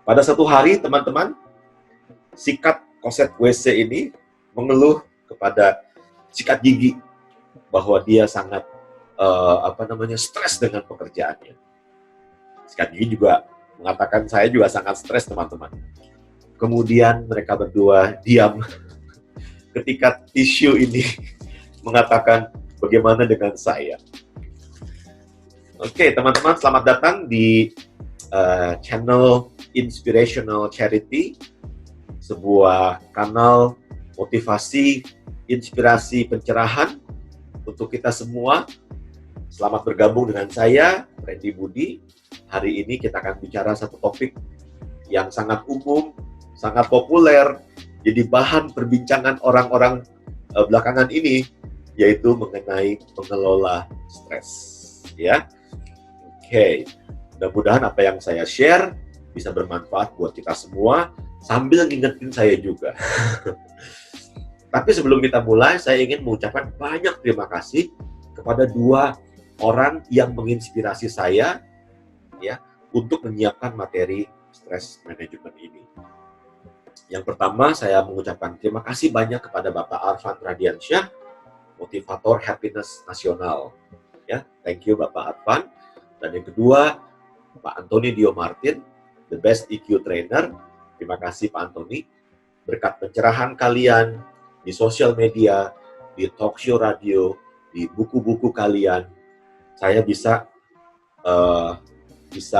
Pada satu hari, teman-teman, sikat koset WC ini mengeluh kepada sikat gigi bahwa dia sangat stres dengan pekerjaannya. Sikat gigi juga mengatakan saya juga sangat stres, teman-teman. Kemudian mereka berdua diam ketika tisu ini mengatakan bagaimana dengan saya. Oke, teman-teman, selamat datang di channel Inspirational Charity, sebuah kanal motivasi, inspirasi, pencerahan untuk kita semua. Selamat bergabung dengan saya, Randy Budi. Hari ini kita akan bicara satu topik yang sangat umum, sangat populer, jadi bahan perbincangan orang-orang belakangan ini, yaitu mengenai mengelola stres. Ya, oke. Mudah-mudahan apa yang saya share bisa bermanfaat buat kita semua, sambil ngingetin saya juga. Tapi sebelum kita mulai, saya ingin mengucapkan banyak terima kasih kepada dua orang yang menginspirasi saya ya untuk menyiapkan materi stress management ini. Yang pertama, saya mengucapkan terima kasih banyak kepada Bapak Arfan Radiansyah, motivator happiness nasional. Ya, thank you Bapak Arfan. Dan yang kedua, Pak Antoni Dio Martin, the best EQ trainer. Terima kasih Pak Antoni. Berkat pencerahan kalian di sosial media, di talk show radio, di buku-buku kalian, saya bisa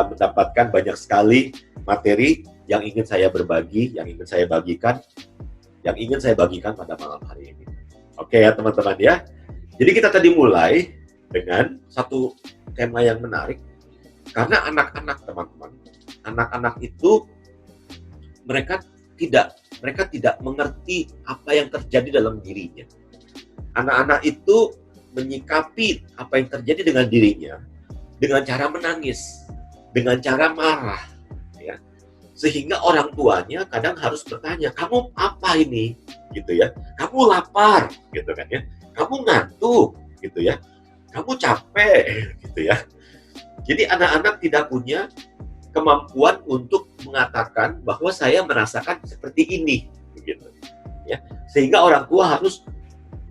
mendapatkan banyak sekali materi yang ingin saya berbagi, yang ingin saya bagikan pada malam hari ini. Oke ya teman-teman ya. Jadi kita tadi mulai dengan satu tema yang menarik. Karena anak-anak, teman-teman, anak-anak itu mereka tidak mengerti apa yang terjadi dalam dirinya. Anak-anak itu menyikapi apa yang terjadi dengan dirinya dengan cara menangis, dengan cara marah, ya. Sehingga orang tuanya kadang harus bertanya, "Kamu apa ini?" gitu ya. "Kamu lapar," gitu kan ya. "Kamu ngantuk," gitu ya. "Kamu capek," gitu ya. Jadi anak-anak tidak punya kemampuan untuk mengatakan bahwa saya merasakan seperti ini, begitu. Ya, sehingga orang tua harus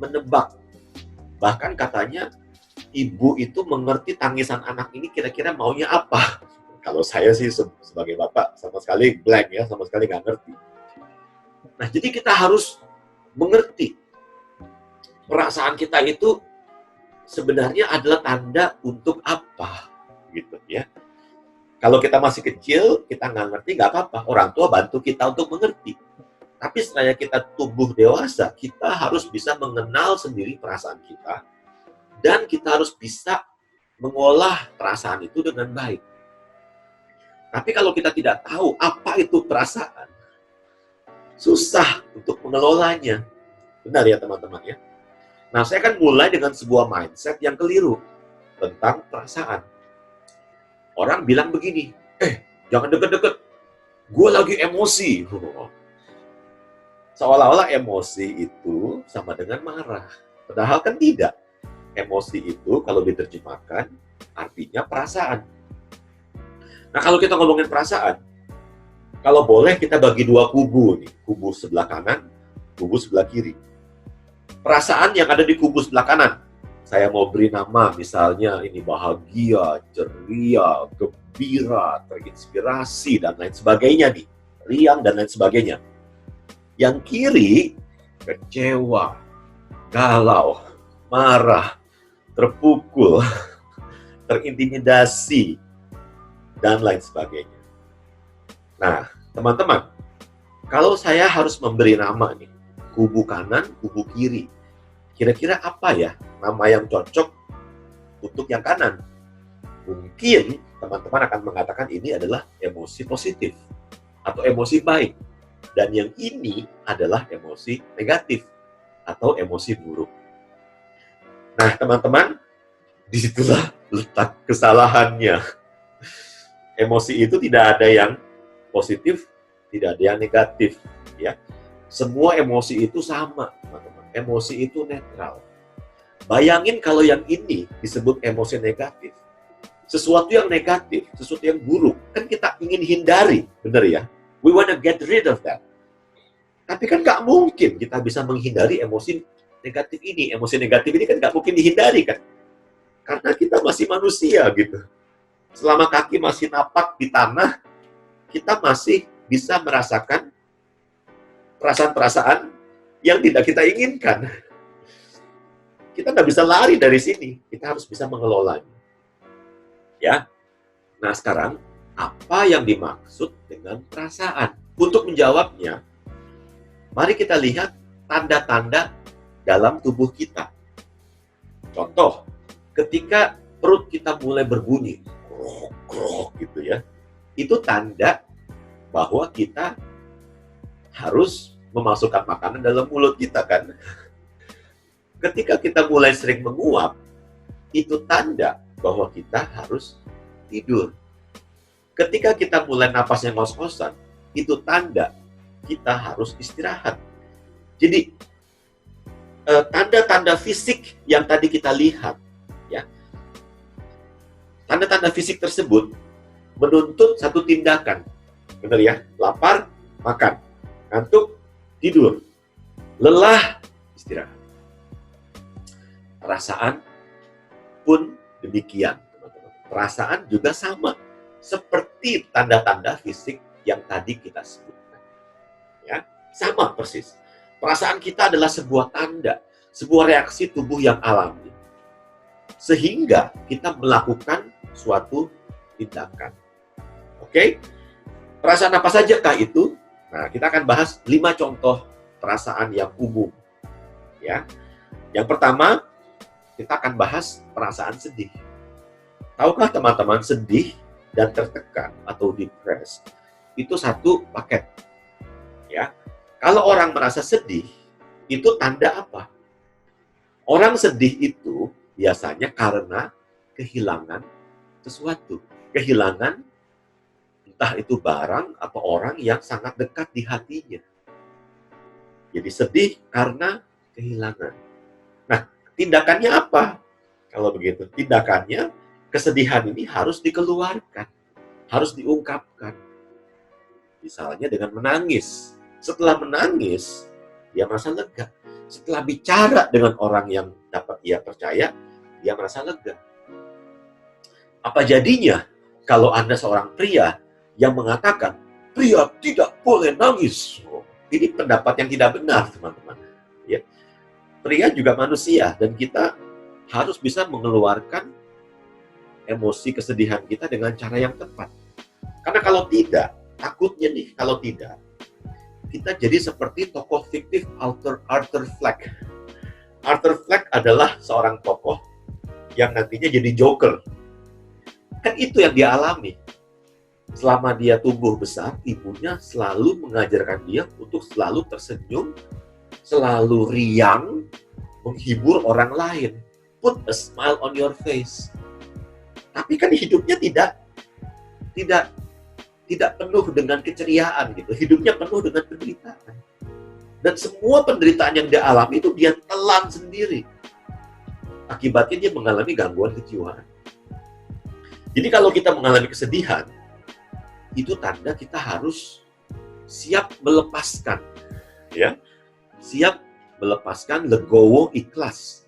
menebak. Bahkan katanya ibu itu mengerti tangisan anak ini kira-kira maunya apa. Kalau saya sih sebagai bapak sama sekali blank ya, sama sekali nggak ngerti. Nah, jadi kita harus mengerti perasaan kita itu sebenarnya adalah tanda untuk apa. Gitu ya. Kalau kita masih kecil, kita nggak ngerti, nggak apa-apa. Orang tua bantu kita untuk mengerti. Tapi setelah kita tumbuh dewasa, kita harus bisa mengenal sendiri perasaan kita. Dan kita harus bisa mengolah perasaan itu dengan baik. Tapi kalau kita tidak tahu apa itu perasaan, susah untuk mengelolanya. Benar ya teman-teman ya? Nah, saya akan mulai dengan sebuah mindset yang keliru tentang perasaan. Orang bilang begini, jangan deket-deket, gue lagi emosi. Seolah-olah emosi itu sama dengan marah. Padahal kan tidak. Emosi itu kalau diterjemahkan artinya perasaan. Nah, kalau kita ngomongin perasaan, kalau boleh kita bagi dua kubu nih, kubu sebelah kanan, kubu sebelah kiri. Perasaan yang ada di kubu sebelah kanan, saya mau beri nama misalnya ini bahagia, ceria, gembira, terinspirasi, dan lain sebagainya nih. Riang dan lain sebagainya. Yang kiri, kecewa, galau, marah, terpukul, terintimidasi, dan lain sebagainya. Nah, teman-teman, kalau saya harus memberi nama nih, kubu kanan, kubu kiri, kira-kira apa ya nama yang cocok untuk yang kanan? Mungkin teman-teman akan mengatakan ini adalah emosi positif atau emosi baik. Dan yang ini adalah emosi negatif atau emosi buruk. Nah, teman-teman, disitulah letak kesalahannya. Emosi itu tidak ada yang positif, tidak ada yang negatif. Ya. Semua emosi itu sama, teman-teman. Emosi itu netral. Bayangin kalau yang ini disebut emosi negatif. sesuatu yang negatif, sesuatu yang buruk, kan kita ingin hindari, benar ya? We wanna get rid of that. Tapi kan nggak mungkin kita bisa menghindari emosi negatif ini. Emosi negatif ini kan nggak mungkin dihindari kan? Karena kita masih manusia gitu. Selama kaki masih napak di tanah, kita masih bisa merasakan perasaan-perasaan yang tidak kita inginkan. Kita nggak bisa lari dari sini. Kita harus bisa mengelolanya. Ya. Nah sekarang, apa yang dimaksud dengan perasaan? Untuk menjawabnya, mari kita lihat tanda-tanda dalam tubuh kita. Contoh, ketika perut kita mulai berbunyi, krok gitu ya, itu tanda bahwa kita harus memasukkan makanan dalam mulut kita kan. Ketika kita mulai sering menguap, itu tanda bahwa kita harus tidur. Ketika kita mulai napasnya ngos-ngosan, itu tanda kita harus istirahat. Jadi, tanda-tanda fisik yang tadi kita lihat, ya, tanda-tanda fisik tersebut menuntut satu tindakan. Benar ya? Lapar, makan. Ngantuk, tidur. Lelah, istirahat. Perasaan pun demikian, teman-teman. Perasaan juga sama. Seperti tanda-tanda fisik yang tadi kita sebutkan. Ya, sama persis. Perasaan kita adalah sebuah tanda, sebuah reaksi tubuh yang alami. Sehingga kita melakukan suatu tindakan. Oke? Perasaan apa sajakah itu? Nah, kita akan bahas 5 contoh perasaan yang umum. Ya. Yang pertama, kita akan bahas perasaan sedih. Tahukah teman-teman, sedih dan tertekan atau depressed itu satu paket. Ya. Kalau orang merasa sedih, itu tanda apa? Orang sedih itu biasanya karena kehilangan sesuatu. Kehilangan entah itu barang atau orang yang sangat dekat di hatinya. Jadi sedih karena kehilangan. Nah, tindakannya apa? Kalau begitu, tindakannya kesedihan ini harus dikeluarkan, harus diungkapkan. Misalnya dengan menangis. Setelah menangis, dia merasa lega. Setelah bicara dengan orang yang dapat ia percaya, dia merasa lega. Apa jadinya kalau Anda seorang pria yang mengatakan, pria tidak boleh nangis? Ini pendapat yang tidak benar, teman-teman. Ya. Pria juga manusia, dan kita harus bisa mengeluarkan emosi kesedihan kita dengan cara yang tepat. Karena kalau tidak, takutnya nih, kalau tidak, kita jadi seperti tokoh fiktif Arthur Fleck. Arthur Fleck adalah seorang tokoh yang nantinya jadi Joker. Kan itu yang dia alami. Selama dia tumbuh besar, ibunya selalu mengajarkan dia untuk selalu tersenyum, selalu riang, menghibur orang lain. Put a smile on your face. Tapi kan hidupnya tidak penuh dengan keceriaan gitu. Hidupnya penuh dengan penderitaan. Dan semua penderitaan yang dia alami itu dia telan sendiri. Akibatnya dia mengalami gangguan kejiwaan. Jadi kalau kita mengalami kesedihan, itu tanda kita harus siap melepaskan, ya, siap melepaskan, legowo, ikhlas,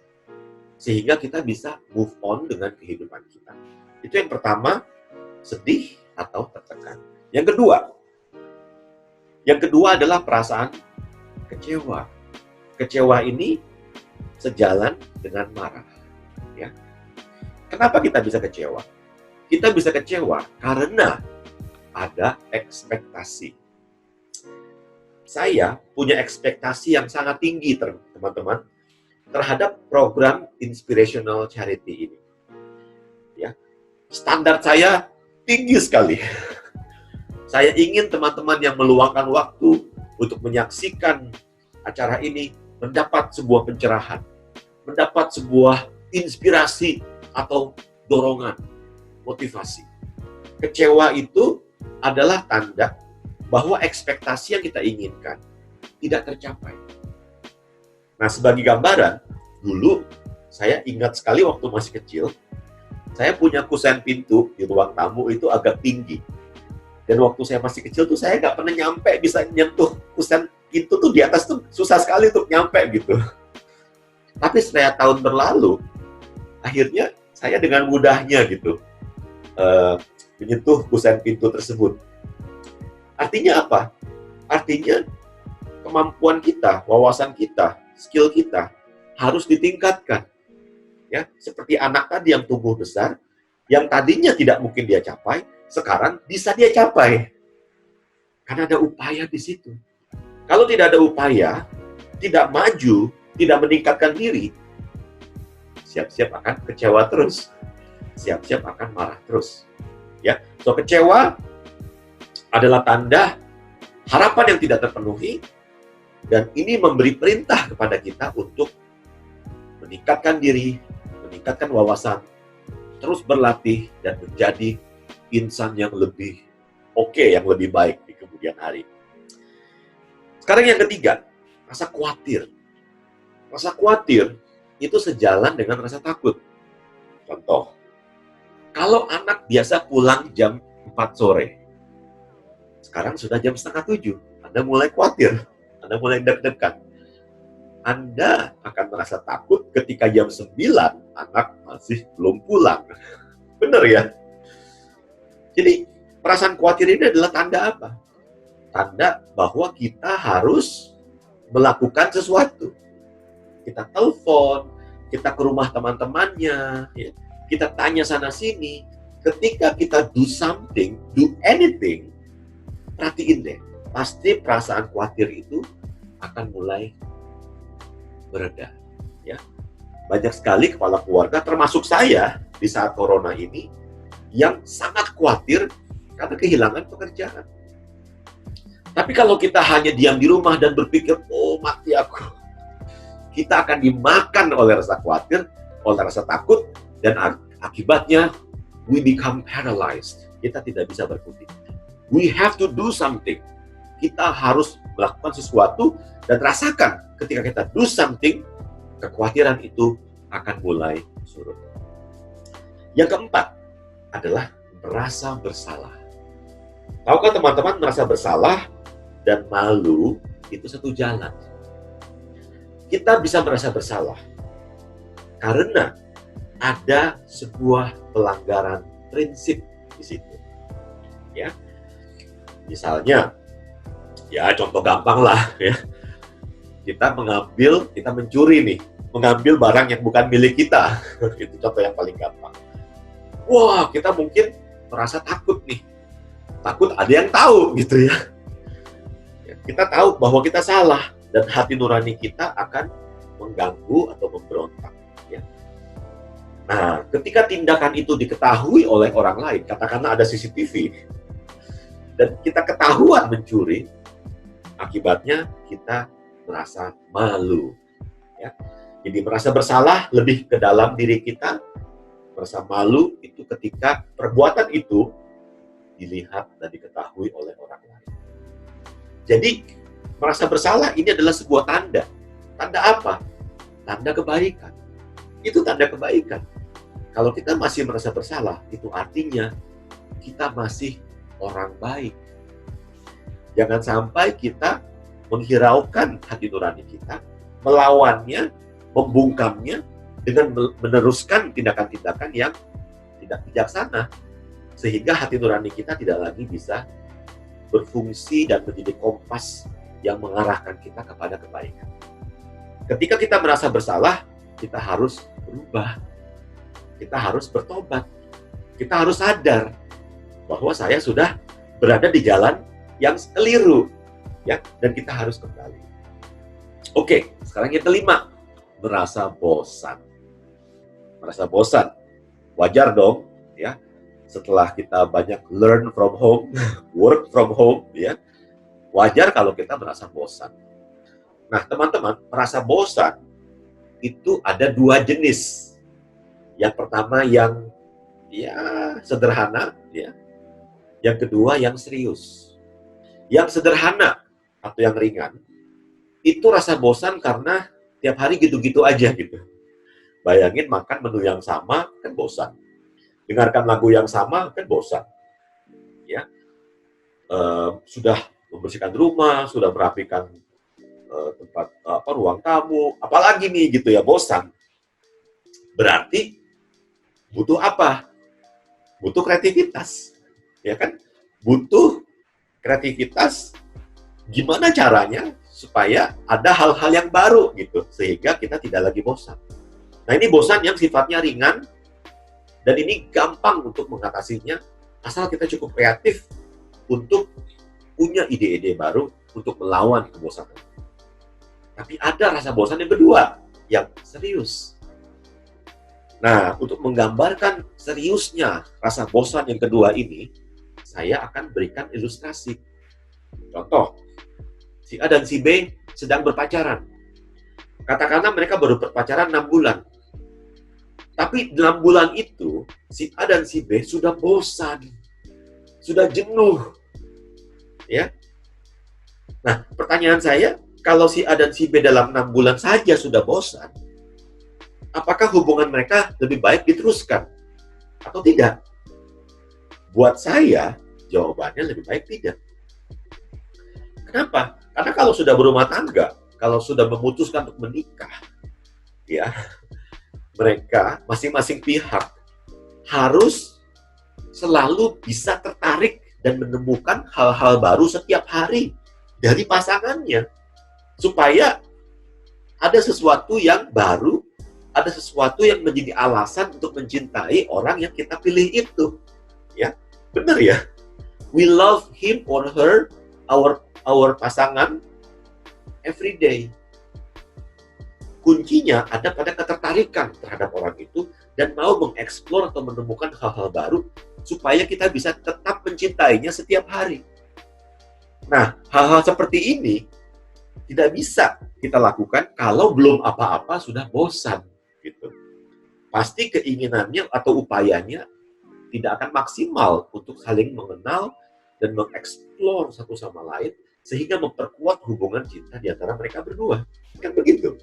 sehingga kita bisa move on dengan kehidupan kita. Itu yang pertama, sedih atau tertekan. Yang kedua adalah perasaan kecewa. Kecewa ini sejalan dengan marah. Ya. Kenapa kita bisa kecewa? Kita bisa kecewa karena ada ekspektasi. Saya punya ekspektasi yang sangat tinggi, teman-teman, terhadap program Inspirational Charity ini. Ya. Standar saya tinggi sekali. Saya ingin teman-teman yang meluangkan waktu untuk menyaksikan acara ini mendapat sebuah pencerahan, mendapat sebuah inspirasi atau dorongan, motivasi. Kecewa itu adalah tanda bahwa ekspektasi yang kita inginkan tidak tercapai. Nah, sebagai gambaran, dulu saya ingat sekali waktu masih kecil, Saya punya kusen pintu di ruang tamu itu agak tinggi. Dan waktu saya masih kecil tuh saya nggak pernah nyampe bisa nyentuh kusen pintu tuh di atas tuh susah sekali untuk nyampe gitu. Tapi setelah tahun berlalu, akhirnya saya dengan mudahnya gitu menyentuh kusen pintu tersebut. Artinya apa? Artinya kemampuan kita, wawasan kita, skill kita harus ditingkatkan. Ya, seperti anak tadi yang tumbuh besar, yang tadinya tidak mungkin dia capai, sekarang bisa dia capai. Karena ada upaya di situ. Kalau tidak ada upaya, tidak maju, tidak meningkatkan diri, siap-siap akan kecewa terus. Siap-siap akan marah terus. Ya, so kecewa adalah tanda harapan yang tidak terpenuhi, dan ini memberi perintah kepada kita untuk meningkatkan diri, meningkatkan wawasan, terus berlatih, dan menjadi insan yang lebih oke, yang lebih baik di kemudian hari. Sekarang yang ketiga, rasa khawatir. Rasa khawatir itu sejalan dengan rasa takut. Contoh, kalau anak biasa pulang jam 4 sore, sekarang sudah jam setengah 7, Anda mulai khawatir, Anda mulai deg-degan. Anda akan merasa takut ketika jam 9 anak masih belum pulang. Benar ya? Jadi, perasaan khawatir ini adalah tanda apa? Tanda bahwa kita harus melakukan sesuatu. Kita telepon, kita ke rumah teman-temannya, ya. Kita tanya sana-sini. Ketika kita do something, do anything, perhatiin deh, pasti perasaan khawatir itu akan mulai bereda, ya. Banyak sekali kepala keluarga, termasuk saya di saat corona ini, yang sangat khawatir karena kehilangan pekerjaan. Tapi kalau kita hanya diam di rumah dan berpikir, oh mati aku, kita akan dimakan oleh rasa khawatir, oleh rasa takut, dan akibatnya we become paralyzed. Kita tidak bisa berkutik. We have to do something. Kita harus melakukan sesuatu dan rasakan ketika kita do something, kekhawatiran itu akan mulai surut. Yang keempat adalah merasa bersalah. Tahukah teman-teman, merasa bersalah dan malu itu satu jalan. Kita bisa merasa bersalah karena ada sebuah pelanggaran prinsip di situ. Ya. Misalnya, ya contoh gampang lah ya. Kita mencuri nih, mengambil barang yang bukan milik kita. Itu contoh yang paling gampang. Wah, kita mungkin merasa takut nih. Takut ada yang tahu gitu ya. Kita tahu bahwa kita salah dan hati nurani kita akan mengganggu atau memberontak. Ya. Nah, ketika tindakan itu diketahui oleh orang lain, katakanlah ada CCTV, dan kita ketahuan mencuri, akibatnya kita merasa malu. Ya. Jadi merasa bersalah lebih ke dalam diri kita, merasa malu itu ketika perbuatan itu dilihat dan diketahui oleh orang lain. Jadi merasa bersalah ini adalah sebuah tanda. Tanda apa? Tanda kebaikan. Itu tanda kebaikan. Kalau kita masih merasa bersalah, itu artinya kita masih orang baik. Jangan sampai kita menghiraukan hati nurani kita, melawannya, membungkamnya, dengan meneruskan tindakan-tindakan yang tidak bijaksana, sehingga hati nurani kita tidak lagi bisa berfungsi dan menjadi kompas yang mengarahkan kita kepada kebaikan. Ketika kita merasa bersalah, kita harus berubah, kita harus bertobat, kita harus sadar bahwa saya sudah berada di jalan yang keliru, ya, dan kita harus kembali. Oke, sekarang yang kelima, merasa bosan. Merasa bosan, wajar dong, ya. Setelah kita banyak learn from home, work from home, ya, wajar kalau kita merasa bosan. Nah, teman-teman, merasa bosan itu ada dua jenis. Yang pertama yang ya sederhana, ya. Yang kedua yang serius. Yang sederhana atau yang ringan itu rasa bosan karena tiap hari gitu-gitu aja gitu. Bayangin makan menu yang sama kan bosan. dengarkan lagu yang sama kan bosan, ya. Sudah membersihkan rumah, sudah merapikan tempat ruang tamu, apalagi nih gitu ya, bosan. Berarti butuh apa? Butuh kreativitas, ya kan? Butuh kreativitas. Gimana caranya supaya ada hal-hal yang baru gitu, sehingga kita tidak lagi bosan. Nah, ini bosan yang sifatnya ringan, dan ini gampang untuk mengatasinya, asal kita cukup kreatif untuk punya ide-ide baru untuk melawan kebosanan. Tapi ada rasa bosan yang kedua, yang serius. Nah, untuk menggambarkan seriusnya rasa bosan yang kedua ini, saya akan berikan ilustrasi. Contoh, si A dan si B sedang berpacaran. Katakanlah mereka baru berpacaran 6 bulan. Tapi 6 bulan itu, si A dan si B sudah bosan, sudah jenuh. Ya. Nah, pertanyaan saya, kalau si A dan si B dalam 6 bulan saja sudah bosan, apakah hubungan mereka lebih baik diteruskan atau tidak? Buat saya, jawabannya lebih baik tidak. Kenapa? Karena kalau sudah berumah tangga, kalau sudah memutuskan untuk menikah, ya, mereka masing-masing pihak harus selalu bisa tertarik dan menemukan hal-hal baru setiap hari dari pasangannya, supaya ada sesuatu yang baru, ada sesuatu yang menjadi alasan untuk mencintai orang yang kita pilih itu. Ya, benar ya? We love him or her, our pasangan, every day. Kuncinya ada pada ketertarikan terhadap orang itu dan mau mengeksplor atau menemukan hal-hal baru supaya kita bisa tetap mencintainya setiap hari. Nah, hal-hal seperti ini tidak bisa kita lakukan kalau belum apa-apa sudah bosan, gitu. Pasti keinginannya atau upayanya tidak akan maksimal untuk saling mengenal dan mengeksplor satu sama lain sehingga memperkuat hubungan cinta di antara mereka berdua. Kan begitu.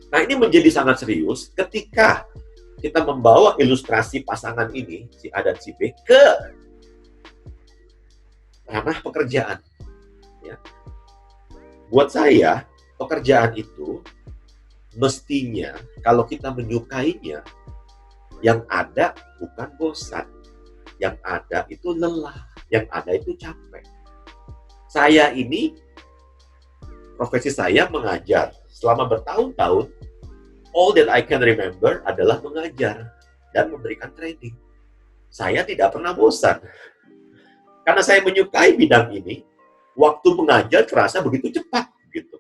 Nah, ini menjadi sangat serius ketika kita membawa ilustrasi pasangan ini, si A dan si B, ke ranah pekerjaan. Ya. Buat saya, pekerjaan itu mestinya kalau kita menyukainya, yang ada bukan bosan, yang ada itu lelah, yang ada itu capek. Saya ini, profesi saya mengajar. Selama bertahun-tahun, all that I can remember adalah mengajar dan memberikan training. Saya tidak pernah bosan. Karena saya menyukai bidang ini, waktu mengajar terasa begitu cepat, gitu.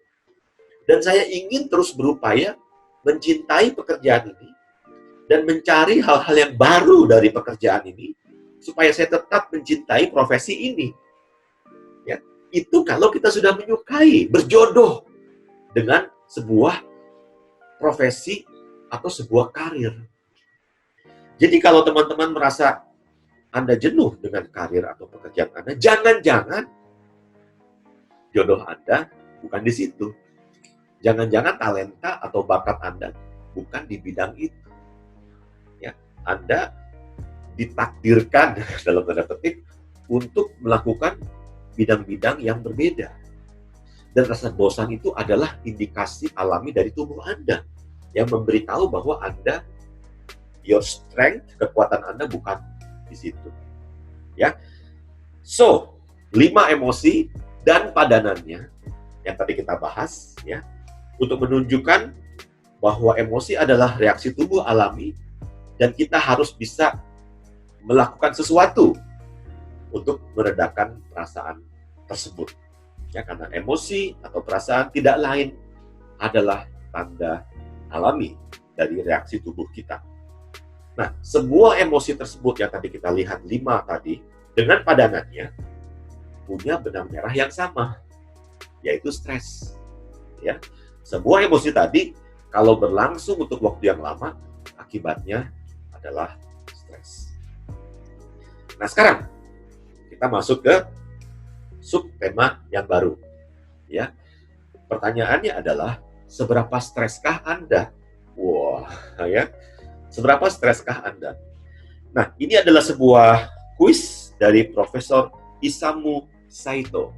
Dan saya ingin terus berupaya mencintai pekerjaan ini dan mencari hal-hal yang baru dari pekerjaan ini supaya saya tetap mencintai profesi ini. Ya, itu kalau kita sudah menyukai, berjodoh dengan sebuah profesi atau sebuah karir. Jadi kalau teman-teman merasa Anda jenuh dengan karir atau pekerjaan Anda, jangan-jangan jodoh Anda bukan di situ. Jangan-jangan talenta atau bakat Anda bukan di bidang itu. Ya, Anda ditakdirkan dalam tanda petik untuk melakukan bidang-bidang yang berbeda. Dan rasa bosan itu adalah indikasi alami dari tubuh Anda yang memberitahu bahwa Anda, your strength, kekuatan Anda bukan di situ. Ya. So, 5 emosi dan padanannya yang tadi kita bahas, ya, untuk menunjukkan bahwa emosi adalah reaksi tubuh alami dan kita harus bisa melakukan sesuatu untuk meredakan perasaan tersebut. Ya, karena emosi atau perasaan tidak lain adalah tanda alami dari reaksi tubuh kita. Nah, semua emosi tersebut yang tadi kita lihat 5 tadi, dengan padanannya punya benang merah yang sama, yaitu stres. Ya, semua emosi tadi kalau berlangsung untuk waktu yang lama, akibatnya adalah stres. Nah, sekarang kita masuk ke subtema yang baru. Ya, pertanyaannya adalah seberapa streskah Anda? Wah, ya, seberapa streskah Anda? Nah, ini adalah sebuah kuis dari Profesor Isamu Saito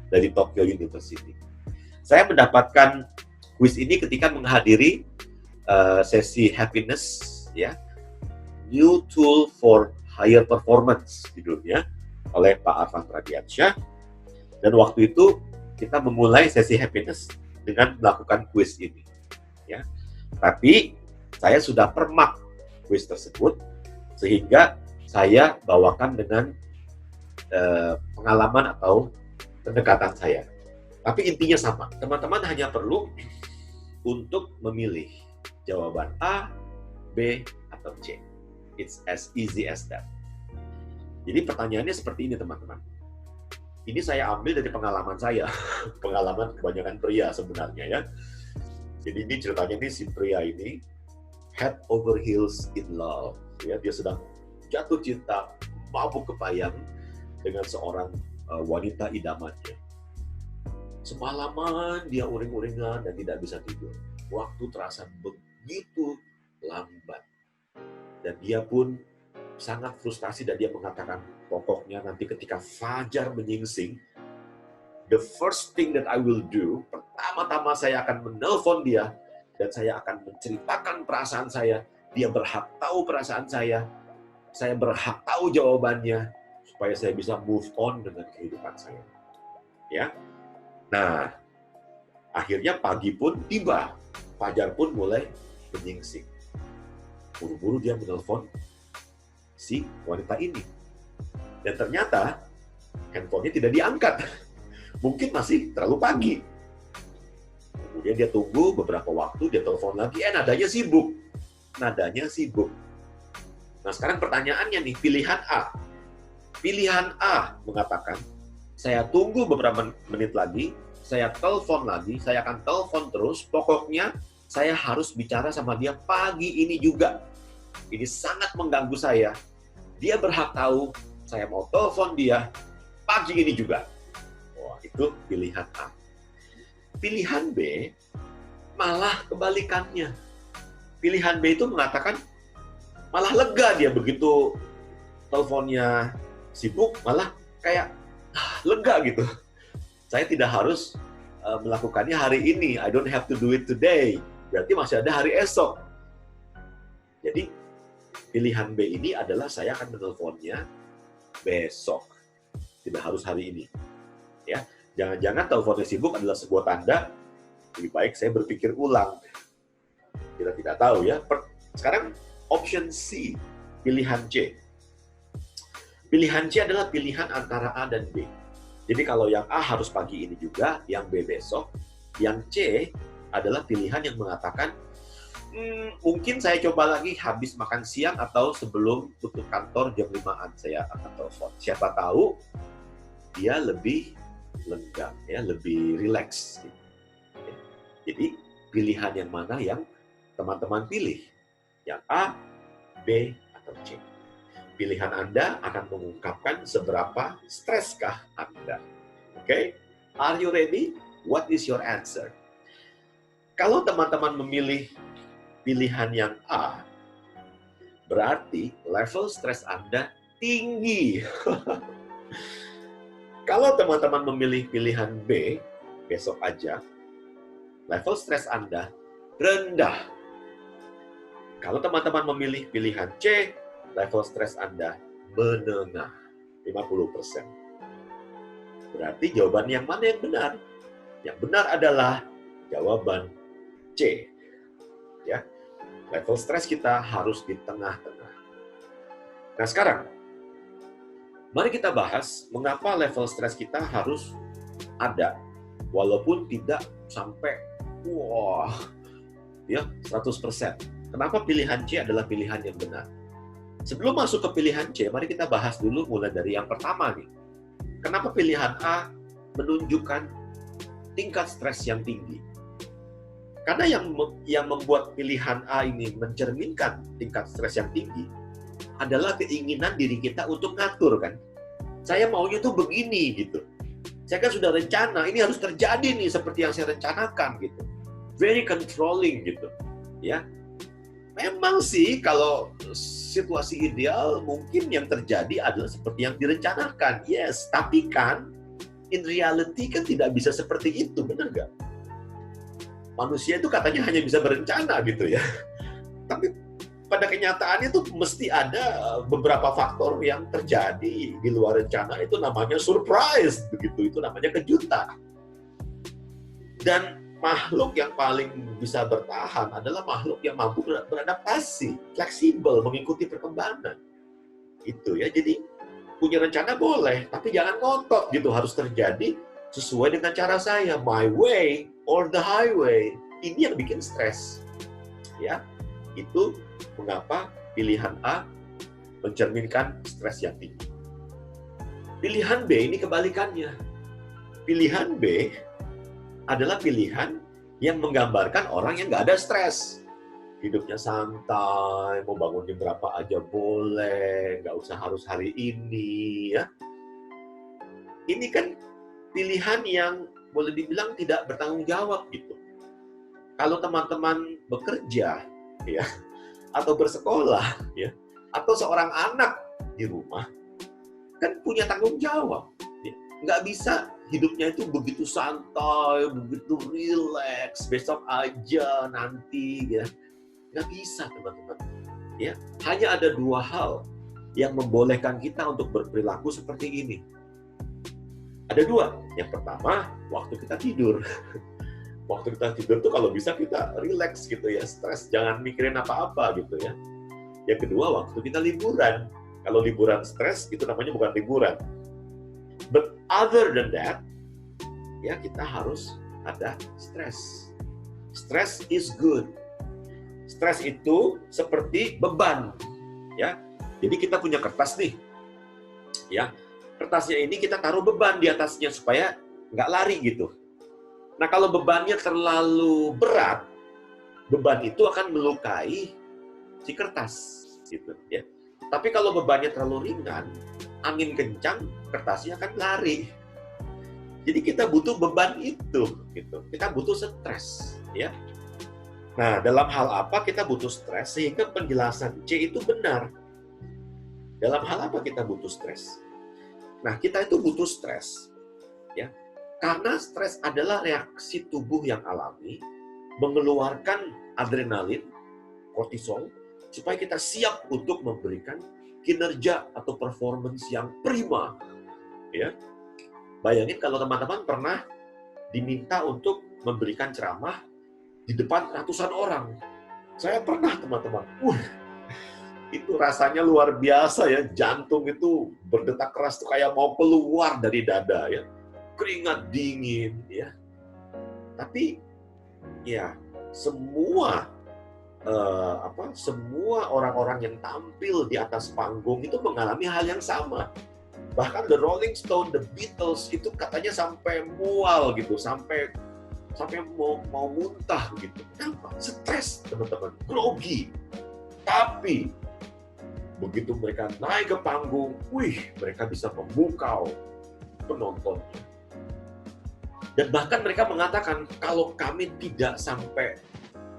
dari Tokyo University. Saya mendapatkan kuis ini ketika menghadiri sesi happiness, ya, New Tool for Higher Performance judulnya, oleh Pak Arfan Pradiansyah. Dan waktu itu kita memulai sesi happiness dengan melakukan kuis ini, ya. Tapi saya sudah permak kuis tersebut, sehingga saya bawakan dengan pengalaman atau pendekatan saya. Tapi intinya sama, teman-teman hanya perlu untuk memilih jawaban A, B, atau C. It's as easy as that. Jadi pertanyaannya seperti ini, teman-teman. Ini saya ambil dari pengalaman saya, pengalaman kebanyakan pria sebenarnya, ya. Jadi ini ceritanya si pria ini head over heels in love, ya. Dia sedang jatuh cinta, mabuk kepayang dengan seorang wanita idamannya. Semalaman dia uring-uringan dan tidak bisa tidur. Waktu terasa begitu lambat. Dan dia pun sangat frustasi dan dia mengatakan, pokoknya nanti ketika fajar menyingsing, the first thing that I will do, pertama-tama saya akan menelpon dia dan saya akan menceritakan perasaan saya. Dia berhak tahu perasaan saya berhak tahu jawabannya supaya saya bisa move on dengan kehidupan saya. Ya. Nah, akhirnya pagi pun tiba, fajar pun mulai menyingsing. Buru-buru dia menelpon si wanita ini. Dan ternyata handphonenya tidak diangkat. Mungkin masih terlalu pagi. Kemudian dia tunggu beberapa waktu, dia telepon lagi, nadanya sibuk. Nadanya sibuk. Nah, sekarang pertanyaannya nih, pilihan A. Pilihan A mengatakan, saya tunggu beberapa menit lagi, saya telepon lagi, saya akan telepon terus, pokoknya saya harus bicara sama dia pagi ini juga. Ini sangat mengganggu saya. Dia berhak tahu, saya mau telepon dia pagi ini juga. Wah, itu pilihan A. Pilihan B malah kebalikannya. Pilihan B itu mengatakan malah lega dia begitu teleponnya sibuk, malah kayak lega gitu. Saya tidak harus melakukannya hari ini. I don't have to do it today. Berarti masih ada hari esok. Jadi pilihan B ini adalah saya akan menelponnya besok. Tidak harus hari ini. Ya, jangan-jangan teleponnya sibuk adalah sebuah tanda lebih baik saya berpikir ulang. Kita tidak tahu, ya. Sekarang option C, pilihan C. Pilihan C adalah pilihan antara A dan B. Jadi kalau yang A harus pagi ini juga, yang B besok, yang C adalah pilihan yang mengatakan, mungkin saya coba lagi habis makan siang atau sebelum tutup kantor jam 5-an saya akan telepon. Siapa tahu dia lebih lenggang, ya, lebih rileks. Gitu. Jadi pilihan yang mana yang teman-teman pilih? Yang A, B, atau C? Pilihan Anda akan mengungkapkan seberapa streskah Anda. Oke? Are you ready? What is your answer? Kalau teman-teman memilih pilihan yang A, berarti level stres Anda tinggi. Kalau teman-teman memilih pilihan B, besok aja, level stres Anda rendah. Kalau teman-teman memilih pilihan C, level stres Anda menengah, 50%. Berarti jawaban yang mana yang benar? Yang benar adalah jawaban C. Ya, level stres kita harus di tengah-tengah. Nah, sekarang mari kita bahas mengapa level stres kita harus ada walaupun tidak sampai 100%. Kenapa pilihan C adalah pilihan yang benar? Sebelum masuk ke pilihan C, mari kita bahas dulu mulai dari yang pertama nih. Kenapa pilihan A menunjukkan tingkat stres yang tinggi? Karena yang membuat pilihan A ini mencerminkan tingkat stres yang tinggi adalah keinginan diri kita untuk ngatur, kan. Saya maunya tuh begini gitu. Saya kan sudah rencana, ini harus terjadi nih seperti yang saya rencanakan gitu. Very controlling gitu. Ya. Memang sih kalau situasi ideal mungkin yang terjadi adalah seperti yang direncanakan. Yes, tapi kan in reality kan tidak bisa seperti itu, benar nggak? Manusia itu katanya hanya bisa berencana gitu ya. Tapi pada kenyataannya itu mesti ada beberapa faktor yang terjadi di luar rencana, itu namanya surprise, begitu, itu namanya kejutan. Dan makhluk yang paling bisa bertahan adalah makhluk yang mampu beradaptasi, fleksibel, mengikuti perkembangan. Itu ya, jadi punya rencana boleh, tapi jangan ngotot gitu, harus terjadi sesuai dengan cara saya, my way or the highway. Ini yang bikin stres. Ya, itu mengapa pilihan A mencerminkan stres yang tinggi. Pilihan B ini kebalikannya. Pilihan B adalah pilihan yang menggambarkan orang yang nggak ada stres. Hidupnya santai, mau bangun jam berapa aja boleh, nggak usah harus hari ini. Ya. Ini kan pilihan yang boleh dibilang tidak bertanggung jawab gitu. Kalau teman-teman bekerja, ya, atau bersekolah, ya, atau seorang anak di rumah, kan punya tanggung jawab. Ya. Nggak bisa hidupnya itu begitu santai, begitu rileks, besok aja, nanti, ya. Nggak bisa, teman-teman. Ya. Hanya ada dua hal yang membolehkan kita untuk berperilaku seperti ini. Ada dua. Yang pertama, waktu kita tidur. Waktu kita tidur tuh kalau bisa kita relax gitu ya, stres, jangan mikirin apa-apa gitu ya. Yang kedua, waktu kita liburan. Kalau liburan stres, itu namanya bukan liburan. But other than that, ya kita harus ada stres. Stress is good. Stres itu seperti beban, ya. Jadi kita punya kertas nih, ya. Kertasnya ini kita taruh beban di atasnya supaya nggak lari gitu. Nah, kalau bebannya terlalu berat, beban itu akan melukai si kertas, gitu ya. Tapi kalau bebannya terlalu ringan, angin kencang, kertasnya akan lari. Jadi kita butuh beban itu, gitu. Kita butuh stres, ya. Nah, dalam hal apa kita butuh stres sehingga penjelasan C itu benar. Dalam hal apa kita butuh stres? Nah, kita itu butuh stres, ya. Karena stres adalah reaksi tubuh yang alami mengeluarkan adrenalin, kortisol, supaya kita siap untuk memberikan kinerja atau performance yang prima. Ya. Bayangin kalau teman-teman pernah diminta untuk memberikan ceramah di depan ratusan orang. Saya pernah, teman-teman. Itu rasanya luar biasa ya, jantung itu berdetak keras tuh kayak mau keluar dari dada ya. Keringat dingin ya. Tapi ya semua semua orang-orang yang tampil di atas panggung itu mengalami hal yang sama. Bahkan The Rolling Stone, The Beatles itu katanya sampai mual gitu, sampai mau muntah gitu. Kenapa? Stres, teman-teman, grogi. Tapi begitu mereka naik ke panggung, mereka bisa memukau penontonnya. Dan bahkan mereka mengatakan, kalau kami tidak sampai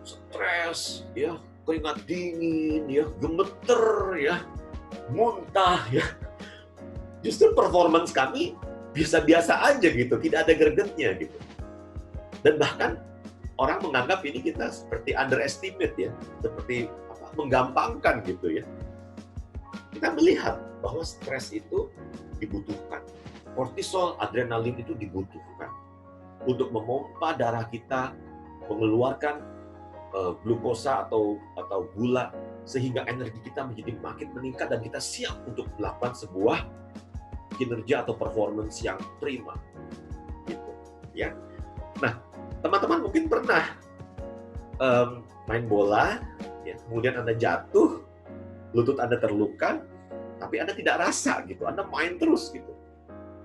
stres, ya, keringat dingin, ya, gemeter, ya, muntah, ya, justru performance kami biasa-biasa aja gitu, tidak ada gregetnya gitu. Dan bahkan orang menganggap ini kita seperti underestimate ya, seperti menggampangkan gitu ya. Kita melihat bahwa stres itu dibutuhkan. Kortisol, adrenalin itu dibutuhkan untuk memompa darah kita, mengeluarkan glukosa atau gula, sehingga energi kita menjadi makin meningkat dan kita siap untuk melakukan sebuah kinerja atau performance yang prima. Gitu, ya. Nah, teman-teman mungkin pernah main bola, ya, kemudian Anda jatuh, lutut Anda terluka, tapi Anda tidak rasa gitu, Anda main terus gitu.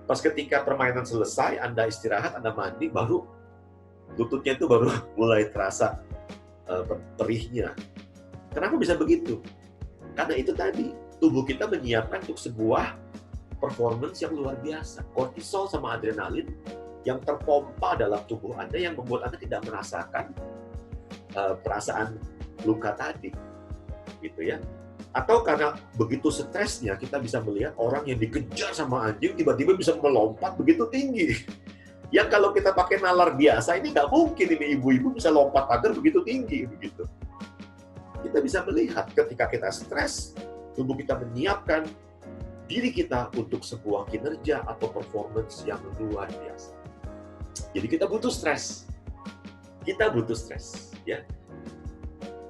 Pas ketika permainan selesai, Anda istirahat, Anda mandi, baru lututnya itu baru mulai terasa perihnya. Kenapa bisa begitu? Karena itu tadi, tubuh kita menyiapkan untuk sebuah performance yang luar biasa. Kortisol sama adrenalin yang terpompa dalam tubuh Anda yang membuat Anda tidak merasakan perasaan luka tadi. gitu ya. Atau karena begitu stresnya kita bisa melihat orang yang dikejar sama anjing tiba-tiba bisa melompat begitu tinggi. Yang kalau kita pakai nalar biasa ini nggak mungkin ini ibu-ibu bisa lompat pagar begitu tinggi begitu. Kita bisa melihat ketika kita stres, tubuh kita menyiapkan diri kita untuk sebuah kinerja atau performance yang luar biasa. Jadi kita butuh stres. Kita butuh stres, ya.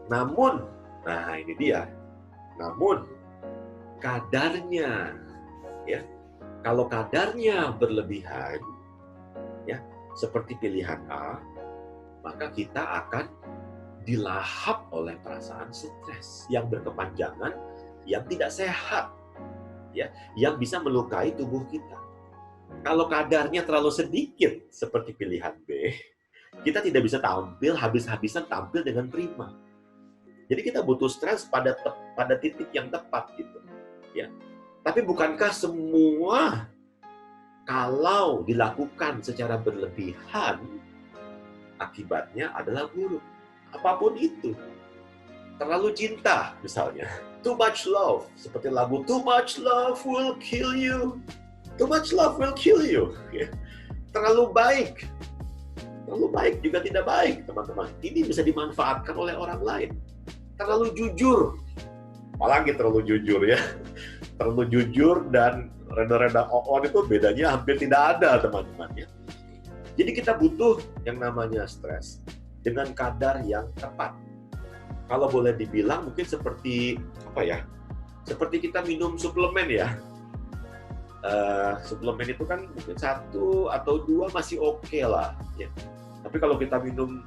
Namun, nah ini dia. Namun kadarnya, ya. Kalau kadarnya berlebihan, ya, seperti pilihan A, maka kita akan dilahap oleh perasaan stres yang berkepanjangan, yang tidak sehat, ya, yang bisa melukai tubuh kita. Kalau kadarnya terlalu sedikit, seperti pilihan B, kita tidak bisa tampil habis-habisan tampil dengan prima. Jadi kita butuh stres pada titik yang tepat gitu, ya. Tapi bukankah semua kalau dilakukan secara berlebihan akibatnya adalah buruk? Apapun itu. Terlalu cinta misalnya, too much love, seperti lagu Too Much Love Will Kill You. Too much love will kill you. Ya. Terlalu baik juga tidak baik, teman-teman. Ini bisa dimanfaatkan oleh orang lain. Terlalu jujur, apalagi terlalu jujur ya. Terlalu jujur dan reda-reda on itu bedanya hampir tidak ada, teman-teman ya. Jadi kita butuh yang namanya stres dengan kadar yang tepat. Kalau boleh dibilang mungkin seperti apa ya? Seperti kita minum suplemen ya. Suplemen itu kan mungkin 1 atau 2 masih oke lah ya. Tapi kalau kita minum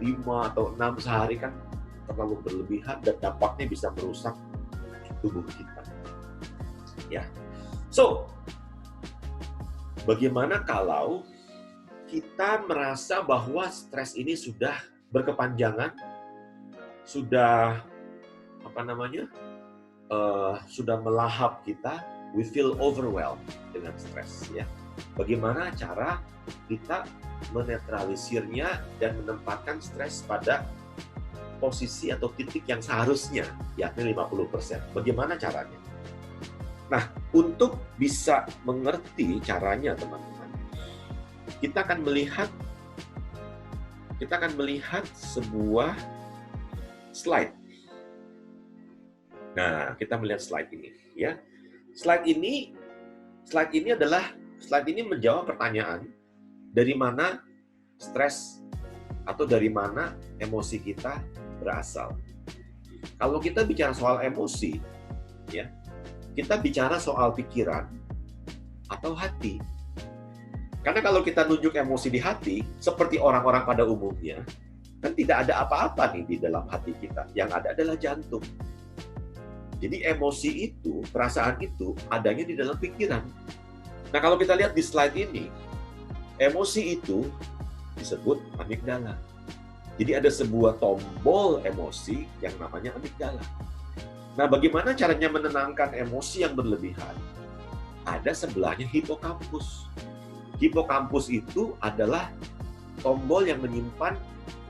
5 atau 6 sehari kan terlalu berlebihan dan dampaknya bisa merusak tubuh kita. Ya. So, bagaimana kalau kita merasa bahwa stres ini sudah berkepanjangan, sudah sudah melahap kita, we feel overwhelmed dengan stres ya. Bagaimana cara kita menetralisirnya dan menempatkan stres pada posisi atau titik yang seharusnya, yakni 50%. Bagaimana caranya? Nah, untuk bisa mengerti caranya, teman-teman, kita akan melihat sebuah slide. Nah, kita melihat slide ini ya. Slide ini menjawab pertanyaan dari mana stres atau dari mana emosi kita berasal. Kalau kita bicara soal emosi, ya, kita bicara soal pikiran atau hati. Karena kalau kita nunjuk emosi di hati, seperti orang-orang pada umumnya, kan tidak ada apa-apa nih di dalam hati kita. Yang ada adalah jantung. Jadi emosi itu, perasaan itu adanya di dalam pikiran. Nah, kalau kita lihat di slide ini, emosi itu disebut amigdala. Jadi ada sebuah tombol emosi yang namanya amigdala. Nah, bagaimana caranya menenangkan emosi yang berlebihan? Ada sebelahnya hipokampus. Hipokampus itu adalah tombol yang menyimpan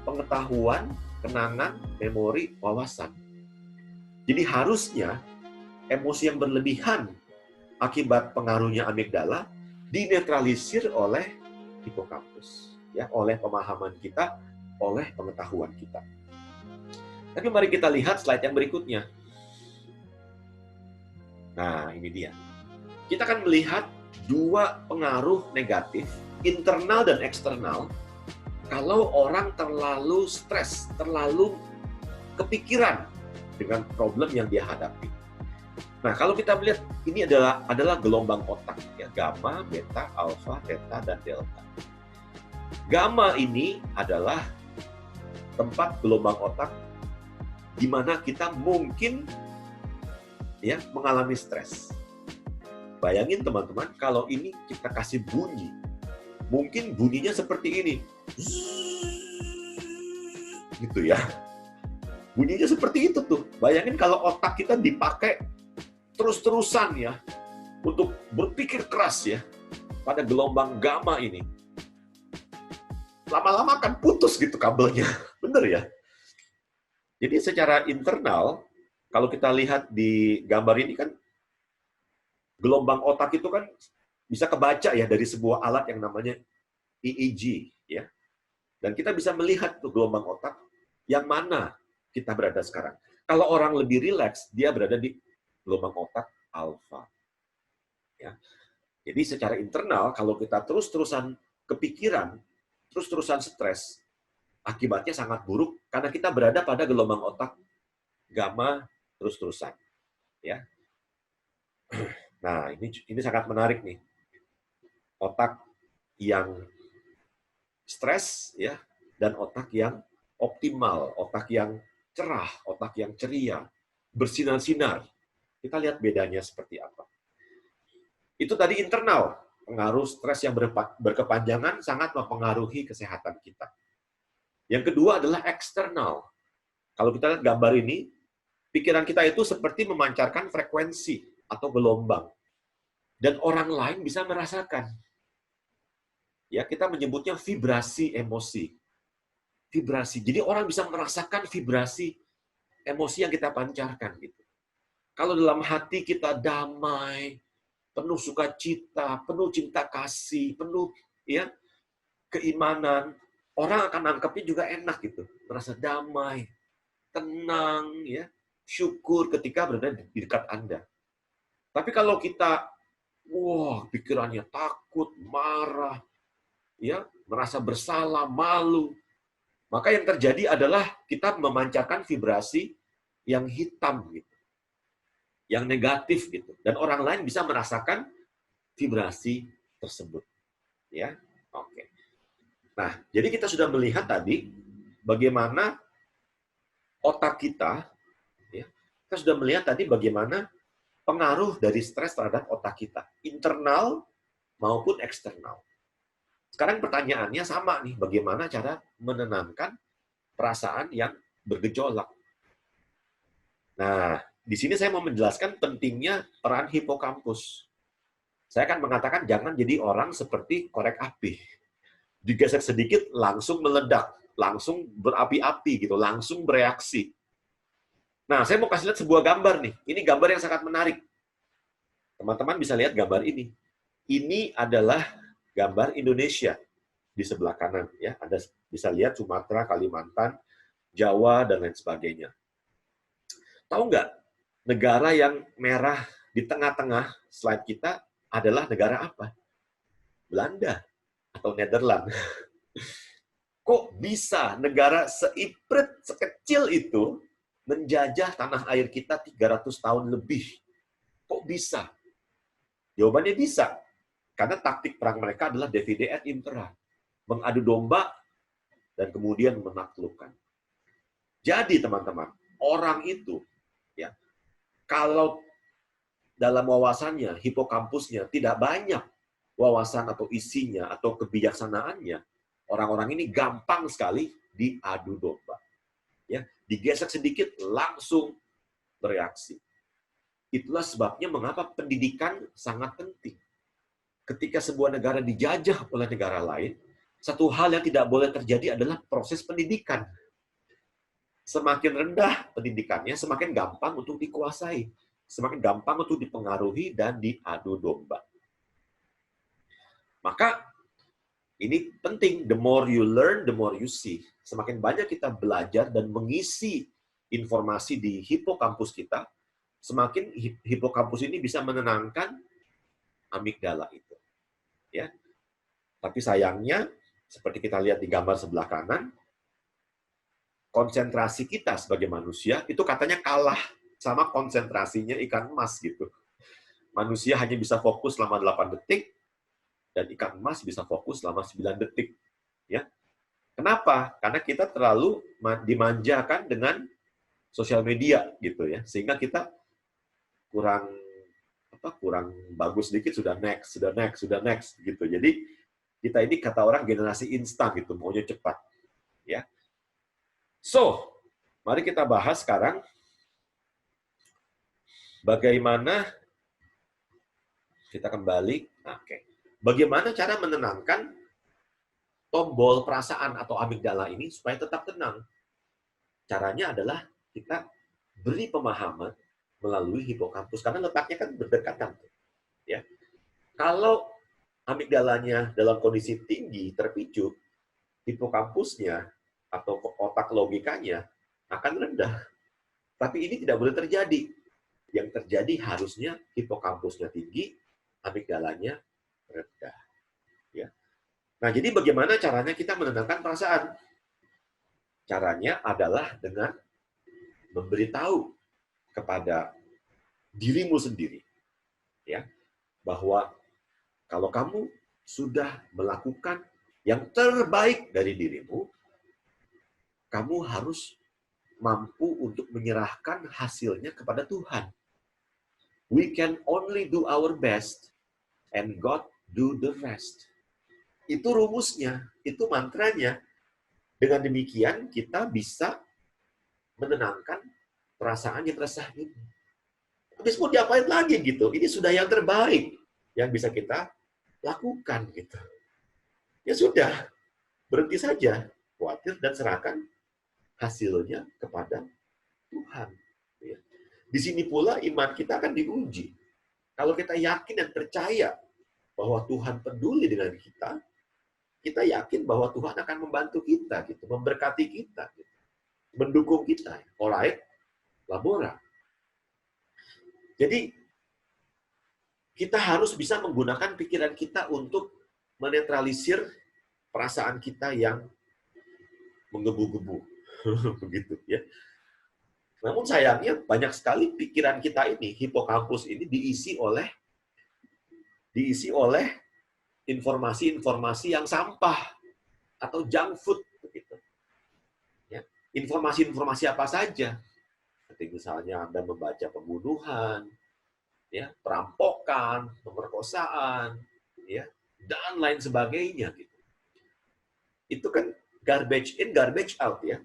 pengetahuan, kenangan, memori, wawasan. Jadi harusnya emosi yang berlebihan akibat pengaruhnya amigdala dinetralisir oleh hipokampus, ya, oleh pemahaman kita, oleh pengetahuan kita. Tapi mari kita lihat slide yang berikutnya. Nah, ini dia. Kita akan melihat 2 pengaruh negatif, internal dan eksternal, kalau orang terlalu stres, terlalu kepikiran dengan problem yang dia hadapi. Nah, kalau kita melihat ini adalah gelombang otak, ya, gamma, beta, alfa, theta, dan delta. Gamma ini adalah tempat gelombang otak di mana kita mungkin ya mengalami stres. Bayangin teman-teman, kalau ini kita kasih bunyi, mungkin bunyinya seperti ini, gitu ya. Bunyinya seperti itu tuh. Bayangin kalau otak kita dipakai terus-terusan ya untuk berpikir keras ya pada gelombang gamma ini. Lama-lama akan putus gitu kabelnya. Bener ya? Jadi secara internal, kalau kita lihat di gambar ini kan, gelombang otak itu kan bisa kebaca ya dari sebuah alat yang namanya EEG, ya. Dan kita bisa melihat tuh gelombang otak yang mana kita berada sekarang. Kalau orang lebih rileks, dia berada di gelombang otak alfa. Ya. Jadi secara internal, kalau kita terus-terusan kepikiran, terus-terusan stres, akibatnya sangat buruk karena kita berada pada gelombang otak gamma terus-terusan. Ya. Nah, ini sangat menarik nih. Otak yang stres, ya, dan otak yang optimal, otak yang cerah, otak yang ceria, bersinar-sinar. Kita lihat bedanya seperti apa. Itu tadi internal, pengaruh stres yang berkepanjangan sangat mempengaruhi kesehatan kita. Yang kedua adalah eksternal. Kalau kita lihat gambar ini, pikiran kita itu seperti memancarkan frekuensi atau gelombang. Dan orang lain bisa merasakan. Ya, kita menyebutnya vibrasi emosi. Vibrasi. Jadi orang bisa merasakan vibrasi emosi yang kita pancarkan gitu. Kalau dalam hati kita damai, penuh sukacita, penuh cinta kasih, penuh ya keimanan, orang akan nangkepnya juga enak gitu, merasa damai, tenang, ya, syukur ketika berada di dekat Anda. Tapi kalau kita, wah, pikirannya takut, marah, ya, merasa bersalah, malu, maka yang terjadi adalah kita memancarkan vibrasi yang hitam gitu, yang negatif gitu, dan orang lain bisa merasakan vibrasi tersebut. Ya, oke. Nah, jadi kita sudah melihat tadi bagaimana otak kita, ya, kita sudah melihat tadi bagaimana pengaruh dari stres terhadap otak kita, internal maupun eksternal. Sekarang pertanyaannya sama nih, bagaimana cara menenangkan perasaan yang bergejolak. Nah, di sini saya mau menjelaskan pentingnya peran hipokampus. Saya akan mengatakan jangan jadi orang seperti korek api. Digesek sedikit, langsung meledak, langsung berapi-api, gitu, langsung bereaksi. Nah, saya mau kasih lihat sebuah gambar nih. Ini gambar yang sangat menarik. Teman-teman bisa lihat gambar ini. Ini adalah gambar Indonesia di sebelah kanan. Ya, Anda bisa lihat Sumatera, Kalimantan, Jawa, dan lain sebagainya. Tahu nggak, negara yang merah di tengah-tengah slide kita adalah negara apa? Belanda atau Nederland. Kok bisa negara seipret, sekecil itu menjajah tanah air kita 300 tahun lebih? Kok bisa? Jawabannya bisa. Karena taktik perang mereka adalah divide et impera. Mengadu domba dan kemudian menaklukkan. Jadi teman-teman, orang itu, ya, kalau dalam wawasannya, hipokampusnya tidak banyak wawasan atau isinya atau kebijaksanaannya, orang-orang ini gampang sekali diadu domba. Ya, digesek sedikit langsung bereaksi. Itulah sebabnya mengapa pendidikan sangat penting. Ketika sebuah negara dijajah oleh negara lain, satu hal yang tidak boleh terjadi adalah proses pendidikan. Semakin rendah pendidikannya, semakin gampang untuk dikuasai. Semakin gampang untuk dipengaruhi dan diadu domba. Maka ini penting, the more you learn, the more you see. Semakin banyak kita belajar dan mengisi informasi di hipokampus kita, semakin hipokampus ini bisa menenangkan amigdala itu. Ya. Tapi sayangnya, seperti kita lihat di gambar sebelah kanan, konsentrasi kita sebagai manusia itu katanya kalah sama konsentrasinya ikan emas gitu. Manusia hanya bisa fokus selama 8 detik, dan ikan emas bisa fokus selama 9 detik. Ya. Kenapa? Karena kita terlalu dimanjakan dengan sosial media gitu ya, sehingga kita kurang bagus sedikit sudah next gitu. Jadi kita ini kata orang generasi instan gitu, maunya cepat. Ya. So, mari kita bahas sekarang bagaimana kita kembali. Oke. Bagaimana cara menenangkan tombol perasaan atau amigdala ini supaya tetap tenang? Caranya adalah kita beri pemahaman melalui hipokampus karena letaknya kan berdekatan, ya. Kalau amigdalanya dalam kondisi tinggi terpicu, hipokampusnya atau otak logikanya akan rendah. Tapi ini tidak boleh terjadi. Yang terjadi harusnya hipokampusnya tinggi, amigdalanya rendah. Ya. Nah, jadi bagaimana caranya kita menenangkan perasaan? Caranya adalah dengan memberitahu kepada dirimu sendiri, ya, bahwa kalau kamu sudah melakukan yang terbaik dari dirimu, kamu harus mampu untuk menyerahkan hasilnya kepada Tuhan. We can only do our best, and God do the rest. Itu rumusnya, itu mantranya. Dengan demikian, kita bisa menenangkan perasaan yang resah ini. Habis mau diapain lagi gitu? Ini sudah yang terbaik yang bisa kita lakukan gitu. Ya sudah, berhenti saja khawatir dan serahkan hasilnya kepada Tuhan. Ya. Di sini pula iman kita akan diuji. Kalau kita yakin dan percaya bahwa Tuhan peduli dengan kita, kita yakin bahwa Tuhan akan membantu kita, gitu, memberkati kita, gitu, mendukung kita. Alright, labora. Jadi kita harus bisa menggunakan pikiran kita untuk menetralisir perasaan kita yang menggebu-gebu, begitu ya. Namun sayangnya banyak sekali pikiran kita ini, hipokampus ini diisi oleh informasi-informasi yang sampah atau junk food begitu. Ya. Informasi-informasi apa saja? Seperti misalnya Anda membaca pembunuhan, ya, perampokan, pemerkosaan, ya, dan lain sebagainya gitu. Itu kan garbage in, garbage out ya.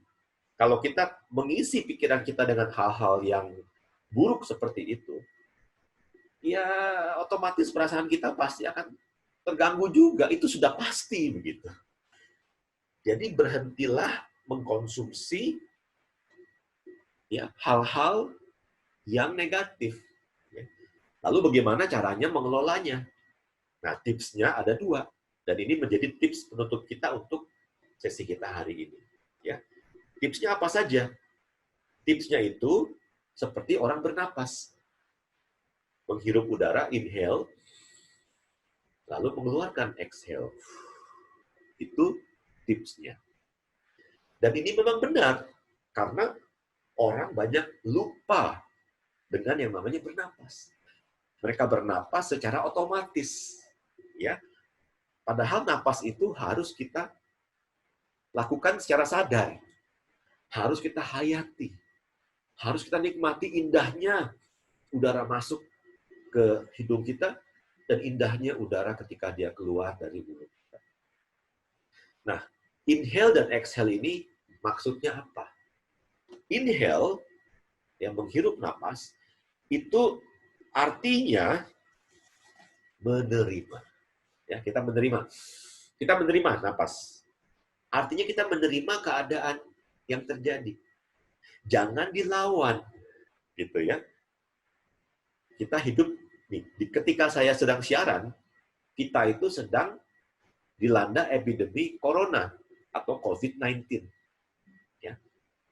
Kalau kita mengisi pikiran kita dengan hal-hal yang buruk seperti itu, ya otomatis perasaan kita pasti akan terganggu juga. Itu sudah pasti begitu. Jadi berhentilah mengkonsumsi ya hal-hal yang negatif. Ya. Lalu bagaimana caranya mengelolanya? Nah, tipsnya ada 2. Dan ini menjadi tips penutup kita untuk sesi kita hari ini. Ya. Tipsnya apa saja? Tipsnya itu seperti orang bernapas. Menghirup udara, inhale, lalu mengeluarkan exhale. Itu tipsnya. Dan ini memang benar, karena orang banyak lupa dengan yang namanya bernapas. Mereka bernapas secara otomatis. Ya. Padahal napas itu harus kita lakukan secara sadar. Harus kita hayati. Harus kita nikmati indahnya udara masuk ke hidung kita dan indahnya udara ketika dia keluar dari mulut kita. Nah, inhale dan exhale ini maksudnya apa? Inhale, yang menghirup napas, itu artinya menerima. Ya, kita menerima. Kita menerima napas. Artinya kita menerima keadaan yang terjadi. Jangan dilawan. Gitu ya. Kita hidup nih, ketika saya sedang siaran, kita itu sedang dilanda epidemi corona atau COVID-19. Ya.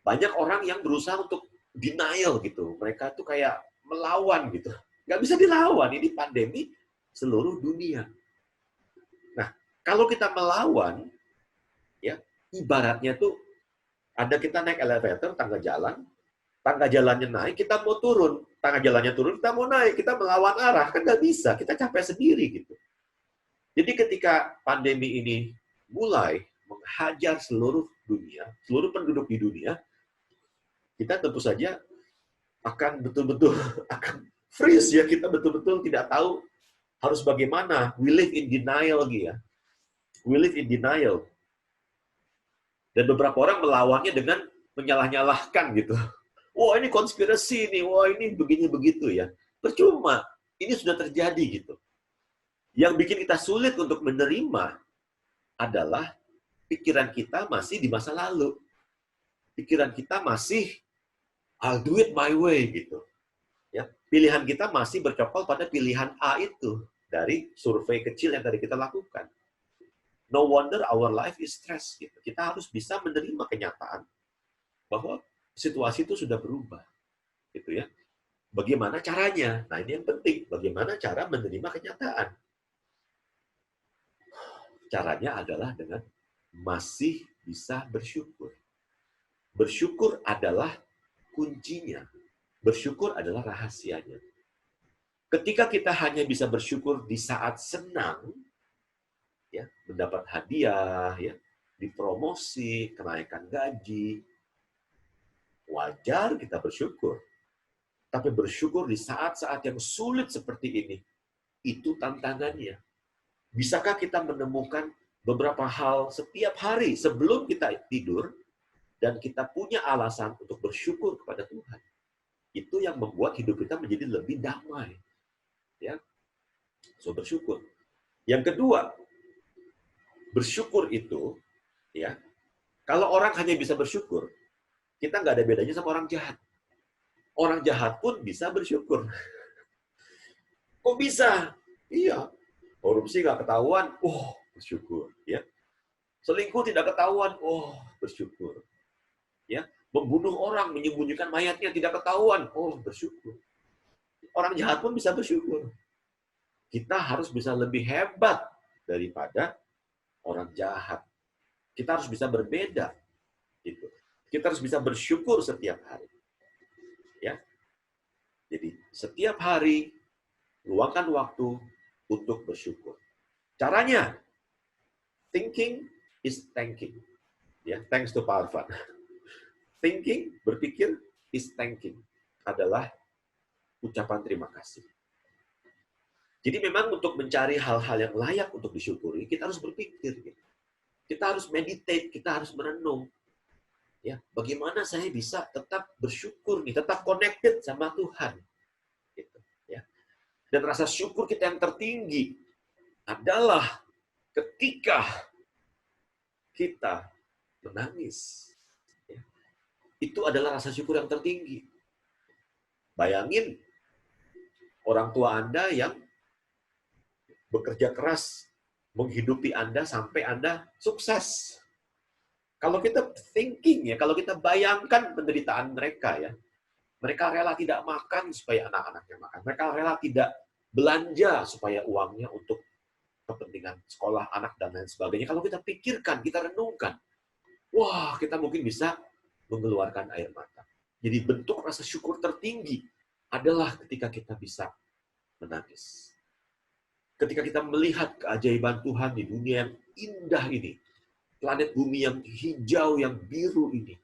Banyak orang yang berusaha untuk denial gitu. Mereka tuh kayak melawan gitu. Nggak bisa dilawan, ini pandemi seluruh dunia. Nah, kalau kita melawan, ya ibaratnya tuh ada kita naik elevator, tangga jalannya naik, kita mau turun. Tangga jalannya turun, kita mau naik. Kita melawan arah. Kan nggak bisa. Kita capek sendiri gitu. Jadi ketika pandemi ini mulai menghajar seluruh dunia, seluruh penduduk di dunia, kita tentu saja akan betul-betul akan freeze ya. Kita betul-betul tidak tahu harus bagaimana. We live in denial ya. We live in denial. Dan beberapa orang melawannya dengan menyalah-nyalahkan gitu. Wah, ini konspirasi nih, wah ini begini-begitu ya. Percuma, ini sudah terjadi gitu. Yang bikin kita sulit untuk menerima adalah pikiran kita masih di masa lalu. Pikiran kita masih I'll do it my way gitu. Ya, pilihan kita masih bercokol pada pilihan A itu dari survei kecil yang tadi kita lakukan. No wonder our life is stress. Gitu. Kita harus bisa menerima kenyataan bahwa situasi itu sudah berubah, gitu ya. Bagaimana caranya? Nah, ini yang penting. Bagaimana cara menerima kenyataan? Caranya adalah dengan masih bisa bersyukur. Bersyukur adalah kuncinya. Bersyukur adalah rahasianya. Ketika kita hanya bisa bersyukur di saat senang, ya, mendapat hadiah, ya, dipromosi, kenaikan gaji, wajar kita bersyukur. Tapi bersyukur di saat-saat yang sulit seperti ini, itu tantangannya. Bisakah kita menemukan beberapa hal setiap hari sebelum kita tidur, dan kita punya alasan untuk bersyukur kepada Tuhan? Itu yang membuat hidup kita menjadi lebih damai. Ya, so bersyukur. Yang kedua, bersyukur itu, ya, kalau orang hanya bisa bersyukur, kita nggak ada bedanya sama orang jahat. Orang jahat pun bisa bersyukur. Kok bisa? Iya. Korupsi nggak ketahuan, bersyukur. Ya. Selingkuh tidak ketahuan, bersyukur. Ya. Membunuh orang, menyembunyikan mayatnya tidak ketahuan, bersyukur. Orang jahat pun bisa bersyukur. Kita harus bisa lebih hebat daripada orang jahat. Kita harus bisa berbeda. Gitu. Kita harus bisa bersyukur setiap hari. Ya. Jadi setiap hari luangkan waktu untuk bersyukur. Caranya, thinking is thanking. Ya, thanks to Pak Arfan. Thinking, berpikir, is thanking. Adalah ucapan terima kasih. Jadi memang untuk mencari hal-hal yang layak untuk disyukuri, kita harus berpikir. Gitu. Kita harus meditate, kita harus merenung. Ya, bagaimana saya bisa tetap bersyukur nih, tetap connected sama Tuhan. Gitu, ya. Dan rasa syukur kita yang tertinggi adalah ketika kita menangis. Ya. Itu adalah rasa syukur yang tertinggi. Bayangin orang tua Anda yang bekerja keras menghidupi Anda sampai Anda sukses. Kalau kita thinking, ya, kalau kita bayangkan penderitaan mereka, ya, mereka rela tidak makan supaya anak-anaknya makan. Mereka rela tidak belanja supaya uangnya untuk kepentingan sekolah anak dan lain sebagainya. Kalau kita pikirkan, kita renungkan, wah, kita mungkin bisa mengeluarkan air mata. Jadi bentuk rasa syukur tertinggi adalah ketika kita bisa menangis. Ketika kita melihat keajaiban Tuhan di dunia yang indah ini, planet bumi yang hijau, yang biru ini,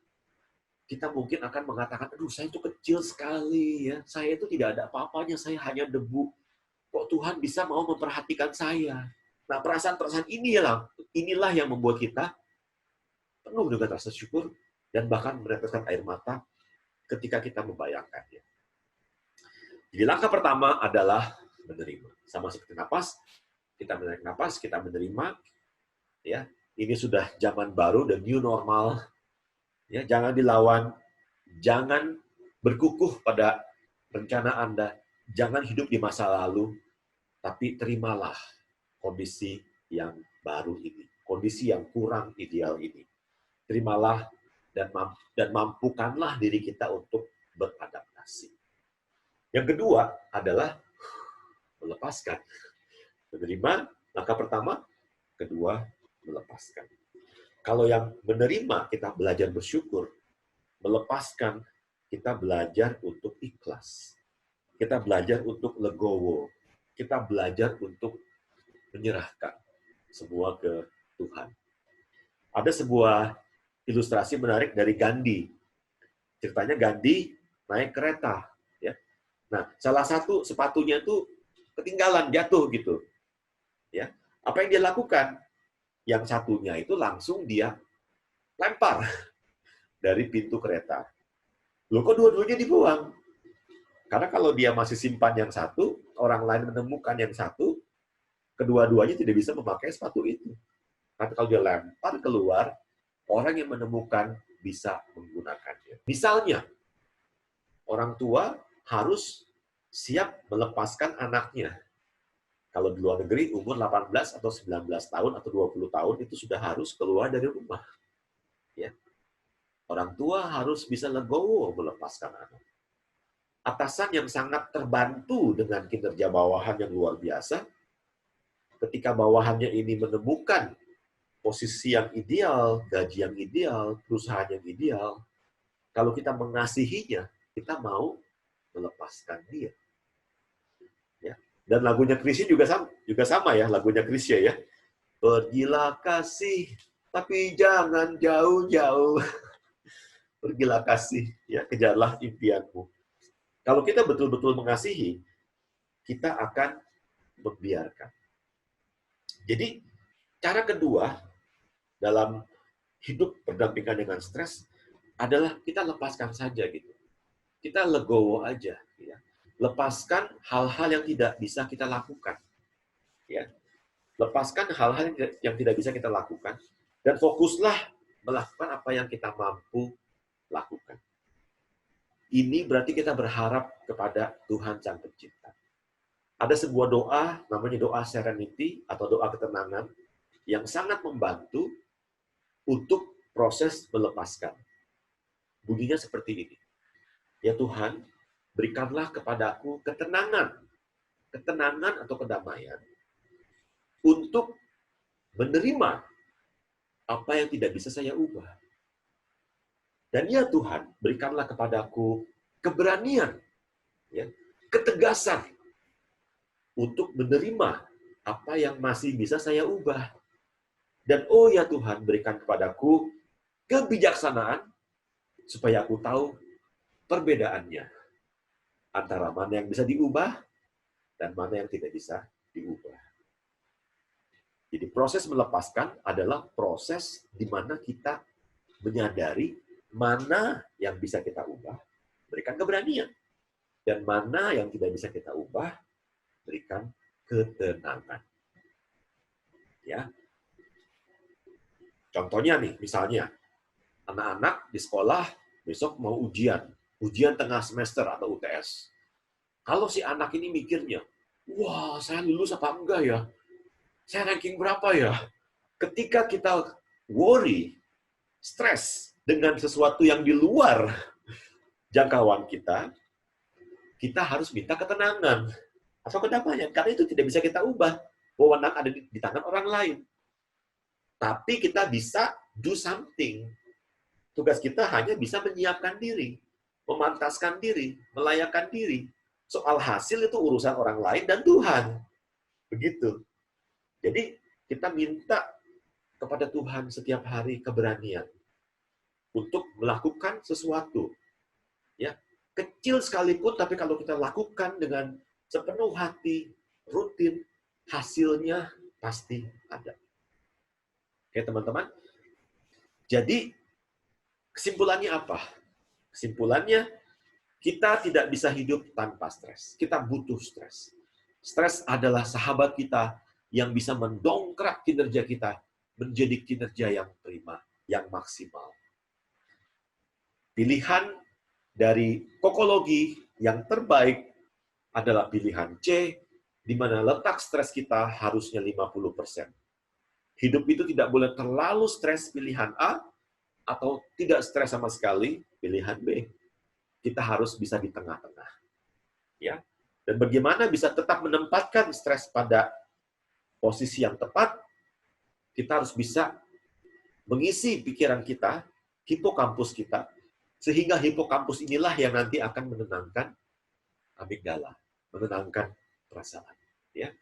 kita mungkin akan mengatakan, aduh, saya itu kecil sekali, ya. Saya itu tidak ada apa-apanya, saya hanya debu. Kok Tuhan bisa mau memperhatikan saya? Nah, perasaan-perasaan inilah yang membuat kita penuh dengan rasa syukur dan bahkan meneteskan air mata ketika kita membayangkannya. Jadi langkah pertama adalah menerima. Sama seperti napas, kita menarik napas, kita menerima. Ya, ini sudah zaman baru, the new normal. Ya, jangan dilawan, jangan berkukuh pada rencana Anda, jangan hidup di masa lalu, tapi terimalah kondisi yang baru ini, kondisi yang kurang ideal ini. Terimalah dan mampukanlah diri kita untuk beradaptasi. Yang kedua adalah melepaskan. Menerima, langkah pertama. Kedua, melepaskan. Kalau yang menerima, kita belajar bersyukur. Melepaskan, kita belajar untuk ikhlas. Kita belajar untuk legowo. Kita belajar untuk menyerahkan semua ke Tuhan. Ada sebuah ilustrasi menarik dari Gandhi. Ceritanya Gandhi naik kereta. Ya. Nah, salah satu sepatunya tuh ketinggalan, jatuh gitu. Ya. Apa yang dia lakukan? Yang satunya itu langsung dia lempar dari pintu kereta. Loh, kok dua-duanya dibuang? Karena kalau dia masih simpan yang satu, orang lain menemukan yang satu, kedua-duanya tidak bisa memakai sepatu itu. Tapi kalau dia lempar keluar, orang yang menemukan bisa menggunakannya. Misalnya, orang tua harus siap melepaskan anaknya. Kalau di luar negeri, umur 18 atau 19 tahun atau 20 tahun itu sudah harus keluar dari rumah. Ya. Orang tua harus bisa legowo melepaskan anak. Atasan yang sangat terbantu dengan kinerja bawahan yang luar biasa, ketika bawahannya ini menemukan posisi yang ideal, gaji yang ideal, perusahaan yang ideal, kalau kita mengasihinya, kita mau melepaskan dia. Ya. Dan lagunya Chrisye juga sama ya, lagunya Chrisye ya. Pergilah kasih, tapi jangan jauh-jauh. Pergilah kasih, ya kejarlah impianmu. Kalau kita betul-betul mengasihi, kita akan membiarkan. Jadi, cara kedua dalam hidup berdampingan dengan stres adalah kita lepaskan saja gitu. Kita legowo aja, ya. Lepaskan hal-hal yang tidak bisa kita lakukan, ya. Lepaskan hal-hal yang tidak bisa kita lakukan dan fokuslah melakukan apa yang kita mampu lakukan. Ini berarti kita berharap kepada Tuhan Sang Pencipta. Ada sebuah doa, namanya doa serenity atau doa ketenangan, yang sangat membantu untuk proses melepaskan. Bunyinya seperti ini. Ya Tuhan, berikanlah kepadaku ketenangan. Ketenangan atau kedamaian untuk menerima apa yang tidak bisa saya ubah. Dan ya Tuhan, berikanlah kepadaku keberanian, ya, ketegasan untuk menerima apa yang masih bisa saya ubah. Dan oh ya Tuhan, berikan kepadaku kebijaksanaan supaya aku tahu perbedaannya antara mana yang bisa diubah dan mana yang tidak bisa diubah. Jadi proses melepaskan adalah proses di mana kita menyadari mana yang bisa kita ubah, berikan keberanian. Dan mana yang tidak bisa kita ubah, berikan ketenangan. Ya. Contohnya nih, misalnya, anak-anak di sekolah besok mau ujian tengah semester atau UTS. Kalau si anak ini mikirnya, wah, saya lulus apa enggak ya? Saya ranking berapa ya? Ketika kita worry, stres dengan sesuatu yang di luar jangkauan kita harus minta ketenangan atau kedamaian. Karena itu tidak bisa kita ubah. Wewenang ada di tangan orang lain. Tapi kita bisa do something. Tugas kita hanya bisa menyiapkan diri, memantaskan diri, melayakkan diri. Soal hasil itu urusan orang lain dan Tuhan. Begitu. Jadi kita minta kepada Tuhan setiap hari keberanian untuk melakukan sesuatu. Ya, kecil sekalipun, tapi kalau kita lakukan dengan sepenuh hati, rutin, hasilnya pasti ada. Oke, teman-teman. Jadi, kesimpulannya apa? Kesimpulannya, kita tidak bisa hidup tanpa stres. Kita butuh stres. Stres adalah sahabat kita yang bisa mendongkrak kinerja kita menjadi kinerja yang prima, yang maksimal. Pilihan dari kokologi yang terbaik adalah pilihan C, di mana letak stres kita harusnya 50%. Hidup itu tidak boleh terlalu stres pilihan A, atau tidak stres sama sekali pilihan B. Kita harus bisa di tengah-tengah. Ya. Dan bagaimana bisa tetap menempatkan stres pada posisi yang tepat, kita harus bisa mengisi pikiran kita, hipokampus kita, sehingga hipokampus inilah yang nanti akan menenangkan amigdala, menenangkan perasaan. Ya.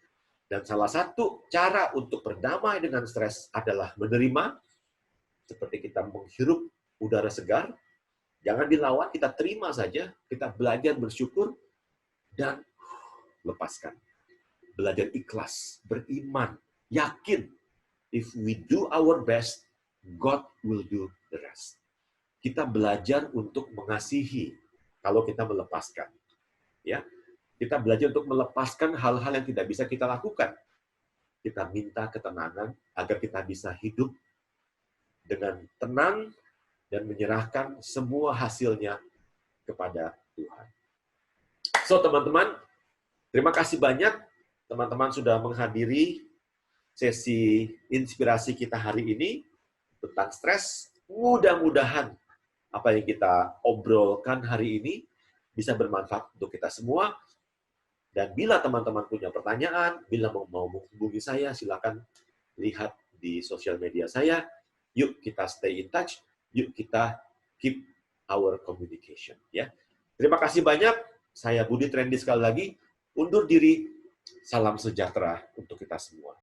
Dan salah satu cara untuk berdamai dengan stres adalah menerima, seperti kita menghirup udara segar, jangan dilawan, kita terima saja, kita belajar bersyukur, dan lepaskan. Belajar ikhlas, beriman, yakin, if we do our best, God will do the rest. Kita belajar untuk mengasihi kalau kita melepaskan. Ya, kita belajar untuk melepaskan hal-hal yang tidak bisa kita lakukan. Kita minta ketenangan agar kita bisa hidup dengan tenang dan menyerahkan semua hasilnya kepada Tuhan. So, teman-teman, terima kasih banyak teman-teman sudah menghadiri sesi inspirasi kita hari ini tentang stres. Mudah-mudahan apa yang kita obrolkan hari ini bisa bermanfaat untuk kita semua. Dan bila teman-teman punya pertanyaan, bila mau menghubungi saya, silakan lihat di sosial media saya. Yuk kita stay in touch, yuk kita keep our communication. Ya. Terima kasih banyak. Saya Budi Trendy sekali lagi. Undur diri. Salam sejahtera untuk kita semua.